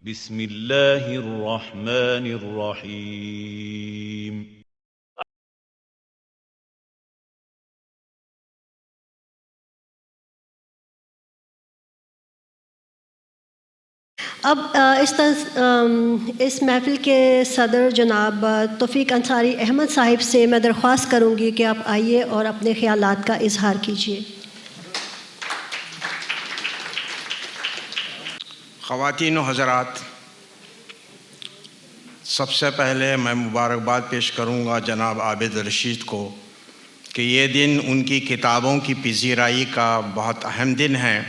بسم اللہ الرحمن الرحیم۔ اب اس محفل کے صدر جناب توفیق انصاری احمد صاحب سے میں درخواست کروں گی کہ آپ آئیے اور اپنے خیالات کا اظہار کیجیے۔ خواتین و حضرات، سب سے پہلے میں مبارکباد پیش کروں گا جناب عابد رشید کو کہ یہ دن ان کی کتابوں کی پذیرائی کا بہت اہم دن ہے۔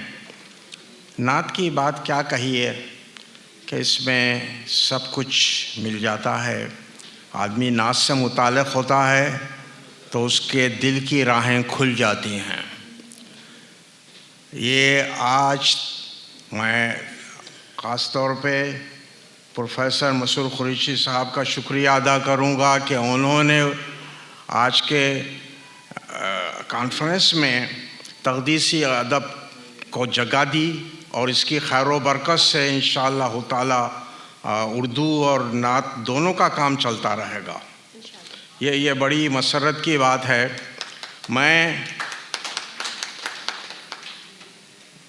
نعت کی بات کیا کہیے کہ اس میں سب کچھ مل جاتا ہے۔ آدمی نعت سے متعلق ہوتا ہے تو اس کے دل کی راہیں کھل جاتی ہیں۔ یہ آج میں خاص طور پہ پروفیسر مسرور قریشی صاحب کا شکریہ ادا کروں گا کہ انہوں نے آج کے کانفرنس میں تقدیسی ادب کو جگہ دی، اور اس کی خیر و برکت سے انشاءاللہ تعالی اردو اور نعت دونوں کا کام چلتا رہے گا۔ یہ بڑی مسرت کی بات ہے۔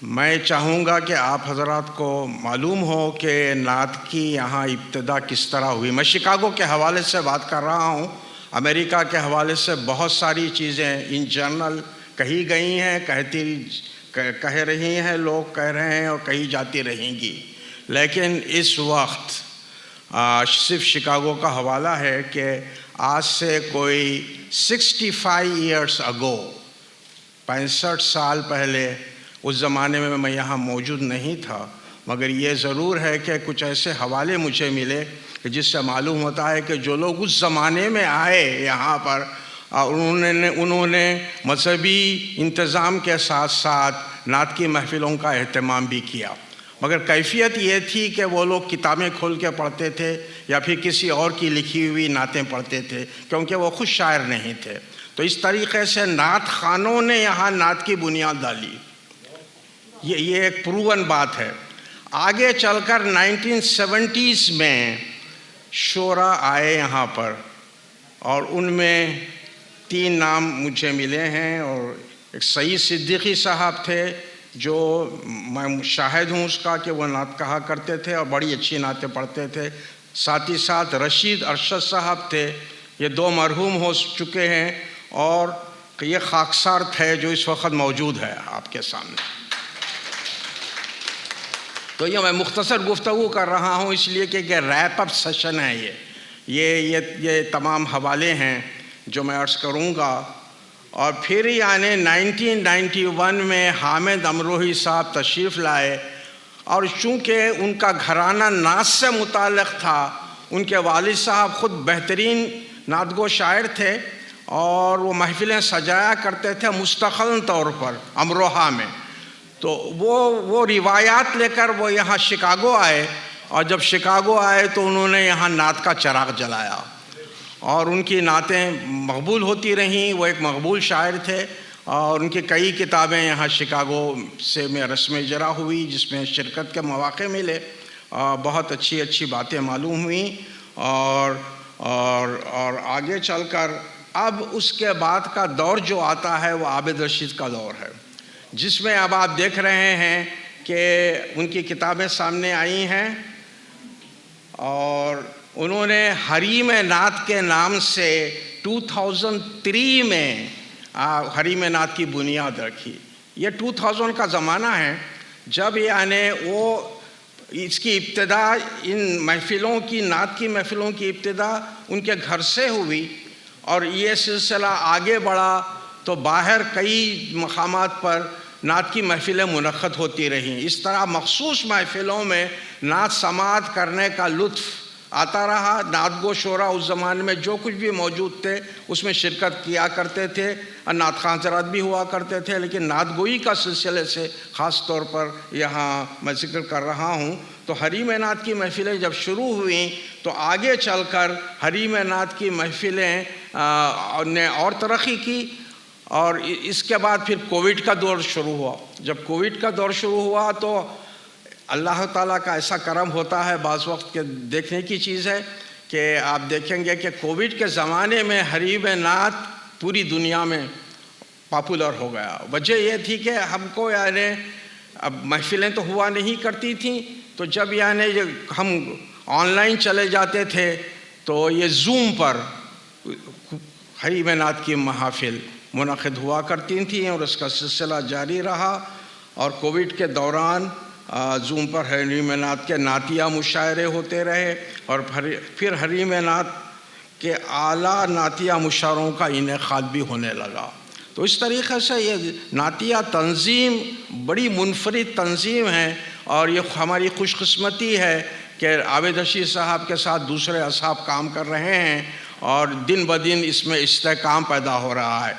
میں چاہوں گا کہ آپ حضرات کو معلوم ہو کہ نعت کی یہاں ابتدا کس طرح ہوئی۔ میں شکاگو کے حوالے سے بات کر رہا ہوں۔ امریکہ کے حوالے سے بہت ساری چیزیں ان جنرل کہی گئی ہیں، کہہ رہی ہیں، لوگ کہہ رہے ہیں اور کہی جاتی رہیں گی، لیکن اس وقت صرف شکاگو کا حوالہ ہے کہ آج سے کوئی 65 ایئرس اگو، 65 سال پہلے، اس زمانے میں یہاں موجود نہیں تھا، مگر یہ ضرور ہے کہ کچھ ایسے حوالے مجھے ملے کہ جس سے معلوم ہوتا ہے کہ جو لوگ اس زمانے میں آئے یہاں پر، انہوں نے مذہبی انتظام کے ساتھ ساتھ نعت کی محفلوں کا اہتمام بھی کیا، مگر کیفیت یہ تھی کہ وہ لوگ کتابیں کھول کے پڑھتے تھے یا پھر کسی اور کی لکھی ہوئی نعتیں پڑھتے تھے، کیونکہ وہ خود شاعر نہیں تھے۔ تو اس طریقے سے نعت خوانوں نے یہاں نعت کی بنیاد ڈالی۔ یہ ایک پروون بات ہے۔ آگے چل کر 1970s میں شعراء آئے یہاں پر، اور ان میں 3 نام مجھے ملے ہیں، اور ایک سعید صدیقی صاحب تھے جو میں شاہد ہوں اس کا کہ وہ نعت کہا کرتے تھے اور بڑی اچھی نعتیں پڑھتے تھے۔ ساتھ ہی ساتھ رشید ارشد صاحب تھے، یہ 2 مرحوم ہو چکے ہیں، اور یہ خاکسار تھے جو اس وقت موجود ہے آپ کے سامنے۔ تو یہ میں مختصر گفتگو کر رہا ہوں اس لیے کہ ریپ اپ سیشن ہے۔ یہ تمام حوالے ہیں جو میں عرض کروں گا۔ اور پھر یعنی 1991 میں حامد امروہی صاحب تشریف لائے، اور چونکہ ان کا گھرانہ نعت سے متعلق تھا، ان کے والد صاحب خود بہترین نعت گو شاعر تھے، اور وہ محفلیں سجایا کرتے تھے مستقل طور پر امروہہ میں۔ تو وہ روایات لے کر وہ یہاں شکاگو آئے، اور جب شکاگو آئے تو انہوں نے یہاں نعت کا چراغ جلایا، اور ان کی نعتیں مقبول ہوتی رہیں۔ وہ ایک مقبول شاعر تھے، اور ان کی کئی کتابیں یہاں شکاگو سے میں رسم اجرا ہوئی، جس میں شرکت کے مواقع ملے، بہت اچھی باتیں معلوم ہوئیں۔ اور آگے چل کر اب اس کے بعد کا دور جو آتا ہے وہ عابد رشید کا دور ہے، جس میں اب آپ دیکھ رہے ہیں کہ ان کی کتابیں سامنے آئی ہیں، اور انہوں نے حریم نعت کے نام سے 2003 میں حریم نعت کی بنیاد رکھی۔ یہ 2000 کا زمانہ ہے جب یعنی اس کی ابتدا ان محفلوں کی، نعت کی محفلوں کی ابتدا ان کے گھر سے ہوئی، اور یہ سلسلہ آگے بڑھا تو باہر کئی مقامات پر نعت کی محفلیں منعقد ہوتی رہیں۔ اس طرح مخصوص محفلوں میں نعت سماعت کرنے کا لطف آتا رہا۔ نعت گو شعراء اس زمانے میں جو کچھ بھی موجود تھے اس میں شرکت کیا کرتے تھے، اور نعت خواں حضرات بھی ہوا کرتے تھے، لیکن نعت گوئی کا سلسلے سے خاص طور پر یہاں میں ذکر کر رہا ہوں۔ تو حریم نعت کی محفلیں جب شروع ہوئیں تو آگے چل کر حریم نعت کی محفلیں نے اور ترقی کی، اور اس کے بعد پھر کووڈ کا دور شروع ہوا۔ جب کووڈ کا دور شروع ہوا تو اللہ تعالیٰ کا ایسا کرم ہوتا ہے بعض وقت کہ دیکھنے کی چیز ہے کہ آپ دیکھیں گے کہ کووڈ کے زمانے میں حریب نعت پوری دنیا میں پاپولر ہو گیا. وجہ یہ تھی کہ ہم کو یعنی اب محفلیں تو ہوا نہیں کرتی تھیں، تو جب یعنی ہم آن لائن چلے جاتے تھے تو یہ زوم پر حریب نعت کی محافل منعقد ہوا کرتی تھیں اور اس کا سلسلہ جاری رہا. اور کووڈ کے دوران زوم پر حریم نعت کے نعتیہ مشاعرے ہوتے رہے اور پھر حریم نعت کے اعلیٰ نعتیہ مشاعروں کا انعقاد بھی ہونے لگا. تو اس طریقے سے یہ نعتیہ تنظیم بڑی منفرد تنظیم ہے اور یہ ہماری خوش قسمتی ہے کہ عابد رشید صاحب کے ساتھ دوسرے اصحاب کام کر رہے ہیں اور دن بدن اس میں استحکام پیدا ہو رہا ہے.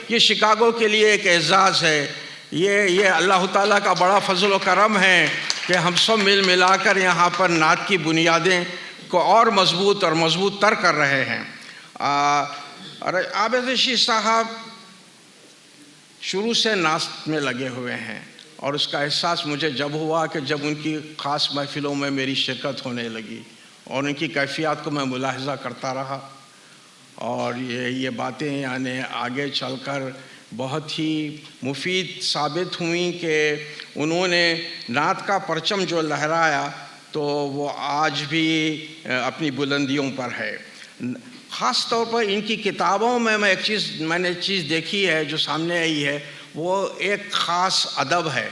یہ شکاگو کے لیے ایک اعزاز ہے. یہ اللہ تعالیٰ کا بڑا فضل و کرم ہے کہ ہم سب ملا کر یہاں پر نعت کی بنیادیں کو اور مضبوط تر کر رہے ہیں. عابد رشید صاحب شروع سے نعت میں لگے ہوئے ہیں اور اس کا احساس مجھے جب ہوا کہ جب ان کی خاص محفلوں میں میری شرکت ہونے لگی اور ان کی کیفیات کو میں ملاحظہ کرتا رہا. اور یہ باتیں یعنی آگے چل کر بہت ہی مفید ثابت ہوئیں کہ انہوں نے نعت کا پرچم جو لہرایا تو وہ آج بھی اپنی بلندیوں پر ہے. خاص طور پر ان کی کتابوں میں میں نے چیز دیکھی ہے جو سامنے آئی ہے، وہ ایک خاص ادب ہے.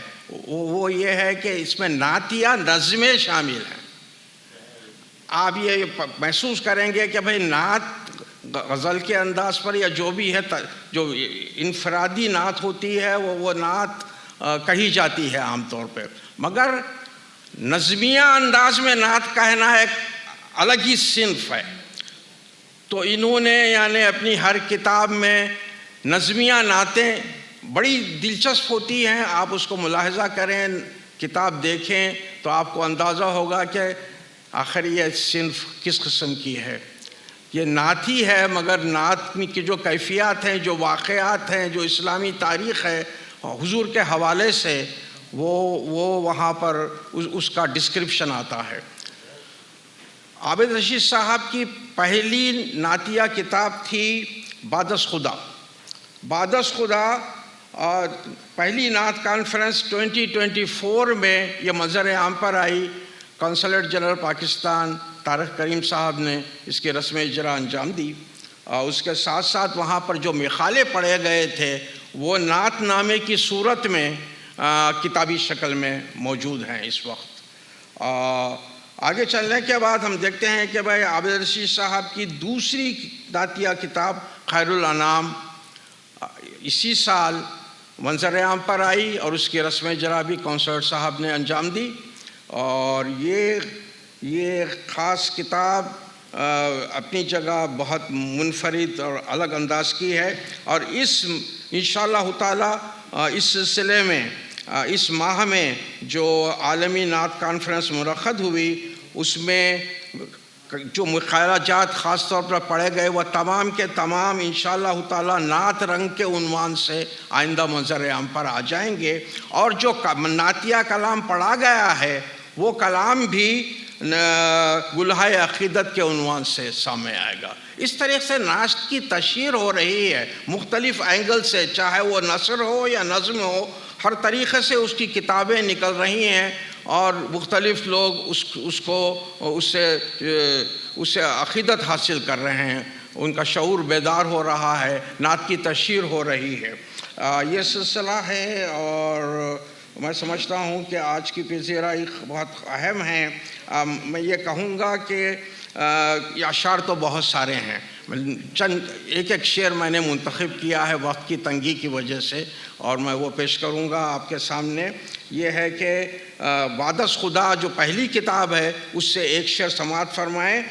وہ یہ ہے کہ اس میں نعتیہ نظمیں شامل ہیں. آپ یہ محسوس کریں گے کہ بھئی نعت غزل کے انداز پر یا جو بھی ہے، جو انفرادی نعت ہوتی ہے وہ نعت کہی جاتی ہے عام طور پہ، مگر نظمیہ انداز میں نعت کہنا ایک الگ ہی صنف ہے. تو انہوں نے یعنی اپنی ہر کتاب میں نظمیہ نعتیں بڑی دلچسپ ہوتی ہیں. آپ اس کو ملاحظہ کریں، کتاب دیکھیں تو آپ کو اندازہ ہوگا کہ آخر یہ صنف کس قسم کی ہے. یہ نعت ہی ہے مگر نعت کی جو کیفیات ہیں، جو واقعات ہیں، جو اسلامی تاریخ ہے حضور کے حوالے سے وہ وہاں پر اس کا ڈسکرپشن آتا ہے. عابد رشید صاحب کی پہلی نعتیہ کتاب تھی بعد از خدا. بعد از خدا پہلی نعت کانفرنس 2024 میں یہ منظر عام پر آئی. کونسلیٹ جنرل پاکستان طارق کریم صاحب نے اس کے رسم اجرا انجام دی. اس کے ساتھ ساتھ وہاں پر جو مخالے پڑھے گئے تھے وہ نعت نامے کی صورت میں کتابی شکل میں موجود ہیں اس وقت. آگے چلنے کے بعد ہم دیکھتے ہیں کہ بھائی عابد رشید صاحب کی دوسری نعتیہ کتاب خیر الانام اسی سال منظر عام پر آئی اور اس کی رسم اجرا بھی کونسلیٹ صاحب نے انجام دی. اور یہ خاص کتاب اپنی جگہ بہت منفرد اور الگ انداز کی ہے. اور انشاءاللہ تعالی اس سلسلے میں اس ماہ میں جو عالمی نعت کانفرنس منعقد ہوئی اس میں جو مخالجات خاص طور پر پڑھے گئے وہ تمام کے تمام انشاءاللہ تعالی نعت رنگ کے عنوان سے آئندہ منظر عام پر آ جائیں گے. اور جو نعتیہ کلام پڑھا گیا ہے وہ کلام بھی گلہائے عقیدت کے عنوان سے سامنے آئے گا. اس طریقے سے نعت کی تشہیر ہو رہی ہے مختلف اینگل سے، چاہے وہ نثر ہو یا نظم ہو، ہر طریقے سے اس کی کتابیں نکل رہی ہیں اور مختلف لوگ اس سے عقیدت حاصل کر رہے ہیں. ان کا شعور بیدار ہو رہا ہے، نعت کی تشہیر ہو رہی ہے. یہ سلسلہ ہے اور میں سمجھتا ہوں کہ آج کی پذیرائی بہت اہم ہے. میں یہ کہوں گا کہ اشعار تو بہت سارے ہیں، چند ایک شعر میں نے منتخب کیا ہے وقت کی تنگی کی وجہ سے اور میں وہ پیش کروں گا آپ کے سامنے. یہ ہے کہ بعد از خدا جو پہلی کتاب ہے اس سے ایک شعر سماعت فرمائیں.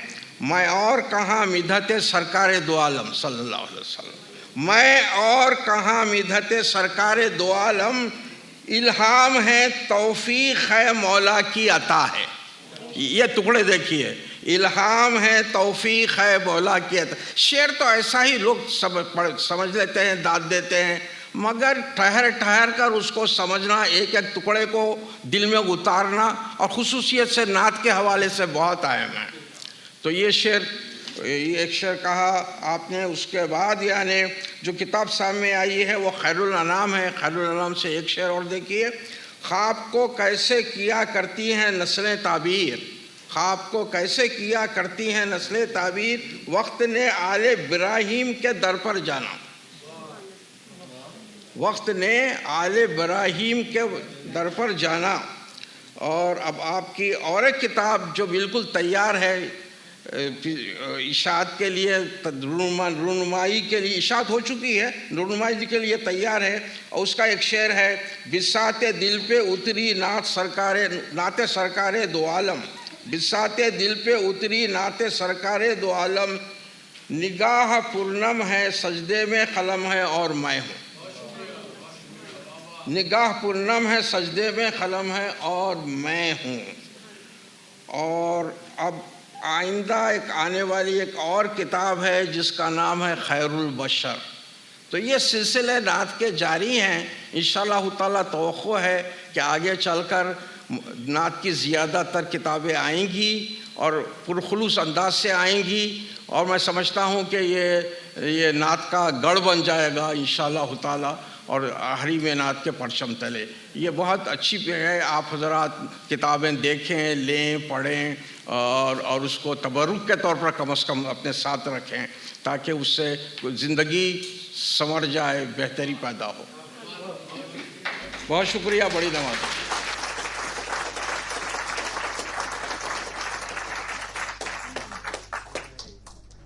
میں اور کہاں مدحت سرکار دو عالم صلی اللہ علیہ وسلم، میں اور کہاں مدحت سرکار دو عالم، الہام ہے توفیق ہے مولا کی عطا ہے. یہ ٹکڑے دیکھیے، الہام ہے توفیق ہے مولا کی عطا. شعر تو ایسا ہی لوگ سمجھ لیتے ہیں، داد دیتے ہیں، مگر ٹھہر ٹھہر کر اس کو سمجھنا، ایک ایک ٹکڑے کو دل میں اتارنا، اور خصوصیت سے نعت کے حوالے سے بہت اہم ہے۔ تو یہ ایک شعر کہا آپ نے۔ اس کے بعد یعنی جو کتاب سامنے آئی ہے وہ خیر الانام ہے۔ خیر الانام سے ایک شعر اور دیکھیے۔ خواب کو کیسے کیا کرتی ہیں نسلیں تعبیر، خواب کو کیسے کیا کرتی ہیں نسلیں تعبیر، وقت نے آل ابراہیم کے در پر جانا، وقت نے آل ابراہیم کے در پر جانا۔ اور اب آپ کی اور ایک کتاب جو بالکل تیار ہے اشاعت کے لیے، رونمائی کے لیے، اشاعت ہو چکی ہے، رونمائی کے لیے تیار ہے، اور اس کا ایک شعر ہے: بساط دل پہ اتری نعت سرکار دو عالم، بساط دل پہ اتری نعت سرکار دو عالم، نگاہ پرنم ہے سجدے میں قلم ہے اور میں ہوں، نگاہ پرنم ہے سجدے میں قلم ہے اور میں ہوں۔ اور اب آئندہ ایک آنے والی ایک اور کتاب ہے جس کا نام ہے خیر البشر۔ تو یہ سلسلے نعت کے جاری ہیں، انشاءاللہ تعالیٰ توقع ہے کہ آگے چل کر نعت کی زیادہ تر کتابیں آئیں گی اور پرخلوص انداز سے آئیں گی، اور میں سمجھتا ہوں کہ یہ نعت کا گڑھ بن جائے گا انشاءاللہ تعالیٰ، اور حریم نعت کے پرچم تلے۔ یہ بہت اچھی ہے، آپ حضرات کتابیں دیکھیں، لیں، پڑھیں، اور اس کو تبرک کے طور پر کم از کم اپنے ساتھ رکھیں، تاکہ اس سے زندگی سنور جائے، بہتری پیدا ہو۔ بہت شکریہ، بڑی نماز۔